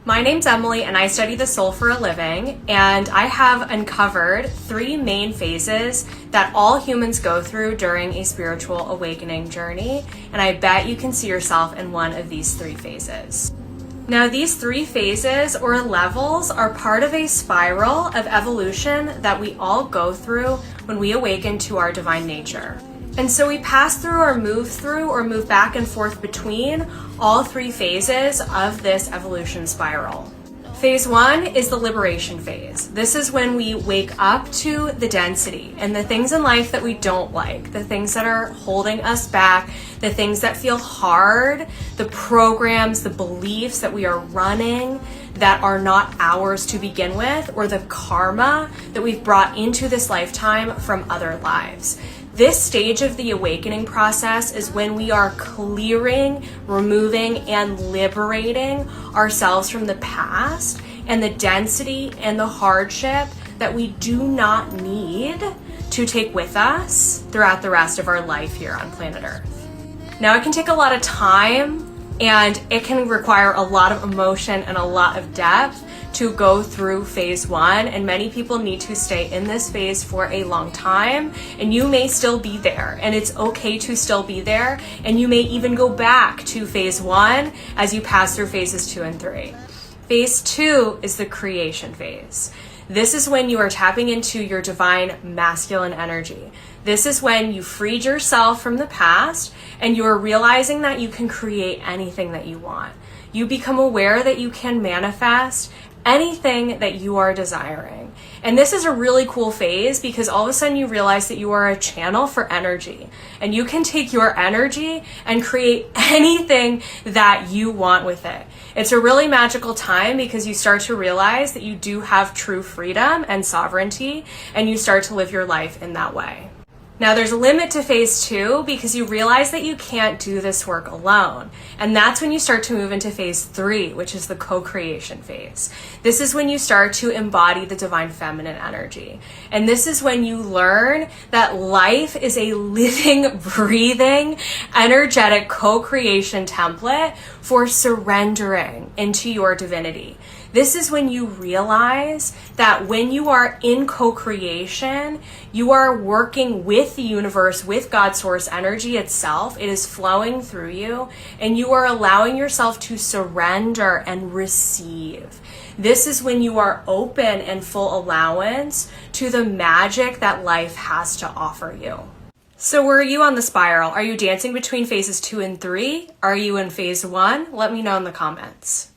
My name's Emily and I study the soul for a living, and I have uncovered 3 main phases that all humans go through during a spiritual awakening journey, and I bet you can see yourself in one of these 3 phases. Now, these 3 phases or levels are part of a spiral of evolution that we all go through when we awaken to our divine nature. And so we pass through or move back and forth between all 3 phases of this evolution spiral. Phase 1 is the liberation phase. This is when we wake up to the density and the things in life that we don't like, the things that are holding us back, the things that feel hard, the programs, the beliefs that we are running that are not ours to begin with, or the karma that we've brought into this lifetime from other lives. This stage of the awakening process is when we are clearing, removing, and liberating ourselves from the past and the density and the hardship that we do not need to take with us throughout the rest of our life here on planet Earth. Now, it can take a lot of time and it can require a lot of emotion and a lot of depth to go through phase 1, and many people need to stay in this phase for a long time, and you may still be there, and it's okay to still be there, and you may even go back to phase 1 as you pass through phases 2 and 3. Phase 2 is the creation phase. This is when you are tapping into your divine masculine energy. This is when you freed yourself from the past and you are realizing that you can create anything that you want. You become aware that you can manifest anything that you are desiring. And this is a really cool phase because all of a sudden you realize that you are a channel for energy, and you can take your energy and create anything that you want with it. It's a really magical time because you start to realize that you do have true freedom and sovereignty, and you start to live your life in that way. Now, there's a limit to phase 2 because you realize that you can't do this work alone. And that's when you start to move into phase 3, which is the co-creation phase. This is when you start to embody the divine feminine energy. And this is when you learn that life is a living, breathing, energetic co-creation template for surrendering into your divinity. This is when you realize that when you are in co-creation, you are working with the universe, with God's source energy itself. It is flowing through you, and you are allowing yourself to surrender and receive. This is when you are open and full allowance to the magic that life has to offer you. So where are you on the spiral? Are you dancing between phases 2 and 3? Are you in phase 1? Let me know in the comments.